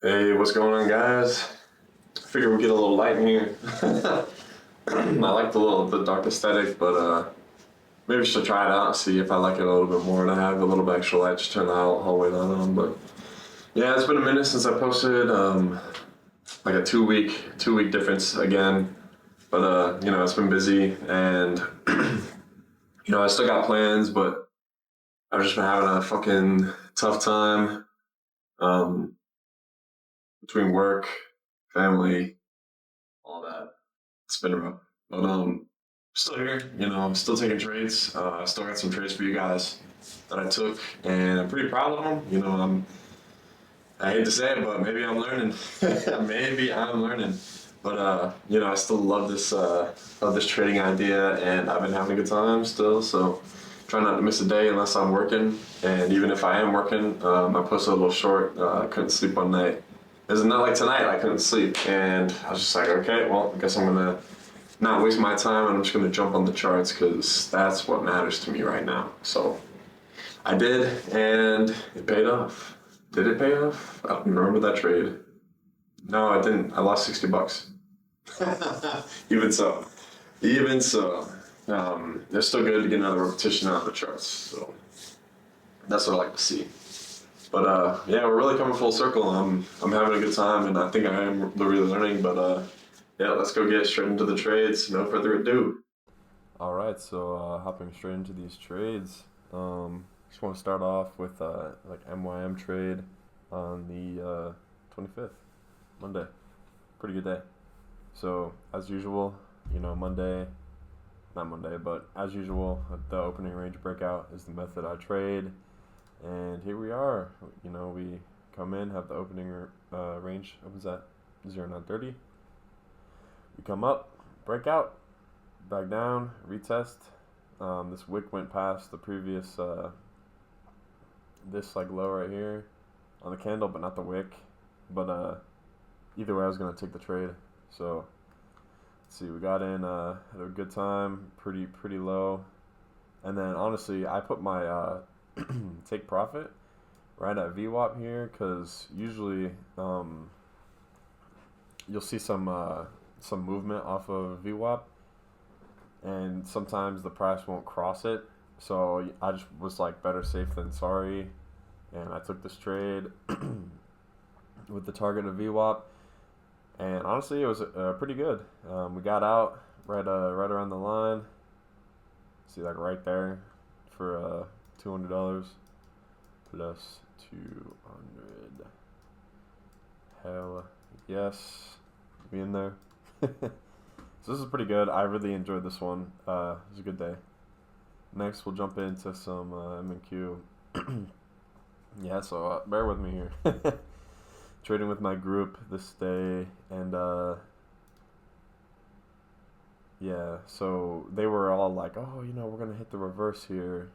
Hey, what's going on, guys? I figured we'd get a little light in here. I like the dark aesthetic, but maybe I should try it out and see if I like it a little bit more. And I have a little bit extra light, just turn the hallway light on. But yeah, it's been a minute since I posted. Like a two week difference again. But it's been busy, and I still got plans, but I've just been having a fucking tough time um, between work, family, all that. It's been rough. But still here. I'm still taking trades. I still got some trades for you guys that I took, and I'm pretty proud of them. I hate to say it, but maybe I'm learning. Maybe I'm learning. But I still love this trading idea, and I've been having a good time still. So try not to miss a day unless I'm working. And even if I am working, I posted a little short. I couldn't sleep one night. It's not like tonight. I couldn't sleep, and I was just like, okay, well, I guess I'm gonna not waste my time, and I'm just gonna jump on the charts because that's what matters to me right now. So I did, and it paid off. Did it pay off? I don't even remember that trade. No, I didn't. I lost $60. Even so, even so, it's still good to get another repetition out of the charts. So that's what I like to see. But yeah, we're really coming full circle. I'm having a good time, and I think I am really learning. But yeah, let's go get straight into the trades. No further ado. All right, so hopping straight into these trades. Just want to start off with like MYM trade on the 25th, Monday. Pretty good day. So as usual, not Monday, but as usual, the opening range breakout is the method I trade. And here we are. We come in, have the opening range opens at 0.930. We come up, break out, back down, retest. This wick went past the previous this like low right here on the candle, but not the wick. But either way, I was gonna take the trade. So let's see, we got in had a good time, pretty low, and then honestly, I put my take profit right at VWAP here because usually you'll see some movement off of VWAP, and sometimes the price won't cross it. So I just was like better safe than sorry, and I took this trade with the target of VWAP, and honestly it was pretty good. We got out right around the line. See, like right there for $200 plus 200. Hell yes, be in there. So this is pretty good. I really enjoyed this one. It was a good day. Next, we'll jump into some M&Q. Yeah, so bear with me here. Trading with my group this day, and yeah, so they were all like, oh, we're gonna hit the reverse here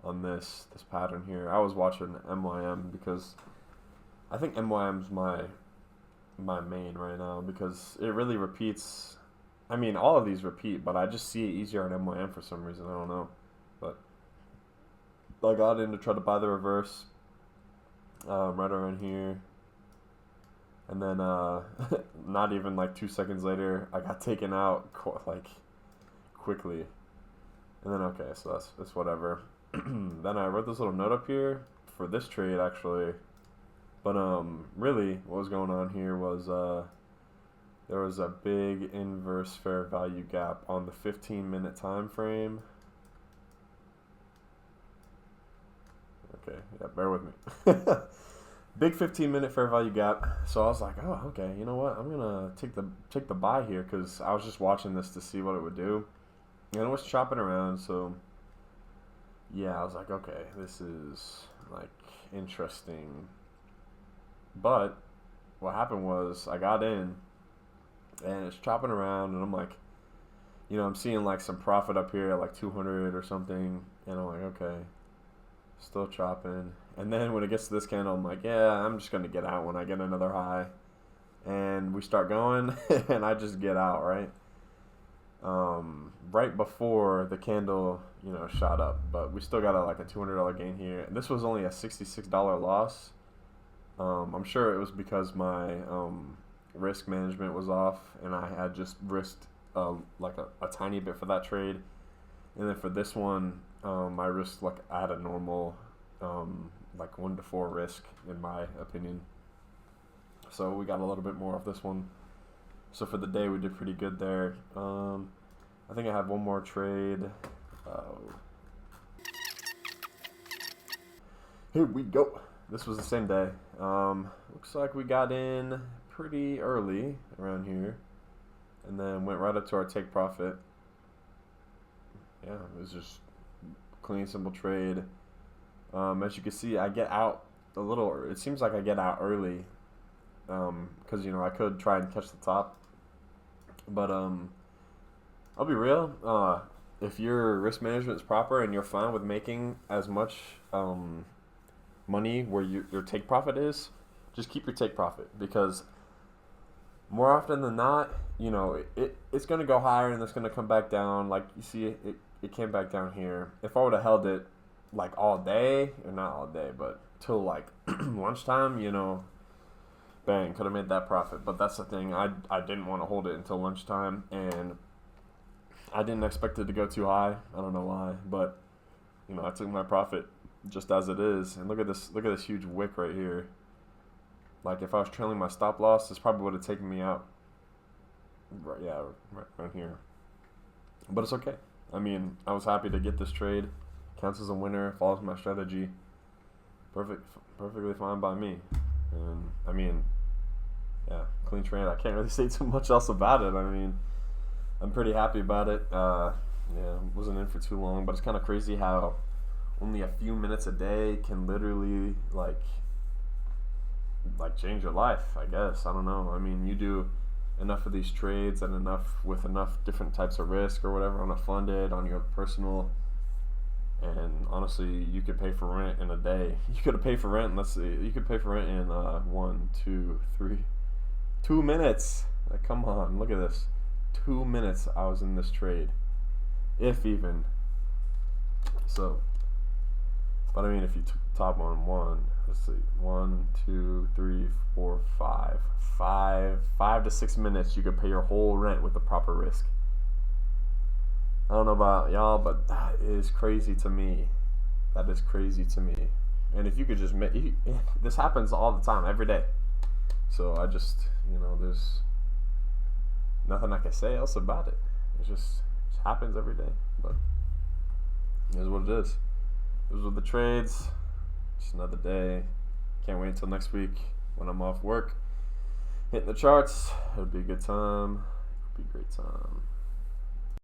on this pattern here. I was watching MYM because I think MYM's my main right now because it really repeats. I mean, all of these repeat, but I just see it easier on MYM for some reason. I don't know. But I got in to try to buy the reverse right around here. And then not even like 2 seconds later, I got taken out quickly. And then, okay, so that's whatever. Then I wrote this little note up here for this trade, actually. But really, what was going on here was there was a big inverse fair value gap on the 15-minute time frame. Okay, yeah, bear with me. Big 15-minute fair value gap. So I was like, oh, okay, you know what? I'm gonna take the buy here because I was just watching this to see what it would do, and it was chopping around. So yeah, I was like, okay, this is like interesting. But what happened was I got in, and it's chopping around, and I'm like, I'm seeing like some profit up here at like 200 or something, and I'm like, okay, still chopping. And then when it gets to this candle, I'm like, yeah, I'm just gonna get out when I get another high, and we start going, and I just get out right before the candle, shot up. But we still got like a $200 gain here, and this was only a $66 loss. I'm sure it was because my risk management was off, and I had just risked like a tiny bit for that trade, and then for this one, I risked like I had a normal like 1 to 4 risk in my opinion. So we got a little bit more off this one. So for the day, we did pretty good there. I think I have one more trade. Here we go. This was the same day. Looks like we got in pretty early around here, and then went right up to our take profit. Yeah, it was just clean, simple trade. As you can see, I get out a little. It seems like I get out early, because I could try and catch the top, but I'll be real. If your risk management is proper and you're fine with making as much money where your take profit is, just keep your take profit, because more often than not, it's going to go higher and it's going to come back down. Like you see, it came back down here. If I would have held it like all day, or not all day, but till like lunchtime, bang, could have made that profit. But that's the thing. I didn't want to hold it until lunchtime, and I didn't expect it to go too high. I don't know why, but I took my profit just as it is. And look at this huge wick right here. Like if I was trailing my stop loss, this probably would have taken me out. Right, yeah, right here. But it's okay. I mean, I was happy to get this trade. Counts as a winner. Follows my strategy. Perfectly fine by me. And I mean, yeah, clean trade. I can't really say too much else about it. I mean, I'm pretty happy about it. Yeah, wasn't in for too long, but it's kind of crazy how only a few minutes a day can literally like change your life, I guess. I don't know. I mean, you do enough of these trades and with enough different types of risk or whatever on a funded, on your personal, and honestly, you could pay for rent in a day. You could pay for rent. Let's see, you could pay for rent in 2 minutes. Like, come on, look at this. 2 minutes I was in this trade, if even. So, but I mean, if you took top on one, let's see, 1, 2, 3, 4, 5 to 6 minutes, you could pay your whole rent with the proper risk. I don't know about y'all, but that is crazy to me. That is crazy to me. And if you could just this happens all the time, every day. So I just, there's nothing I can say else about it. It just happens every day. But it is what it is. Those were the trades. Just another day. Can't wait until next week when I'm off work. Hitting the charts. It'll be a good time. It'll be a great time.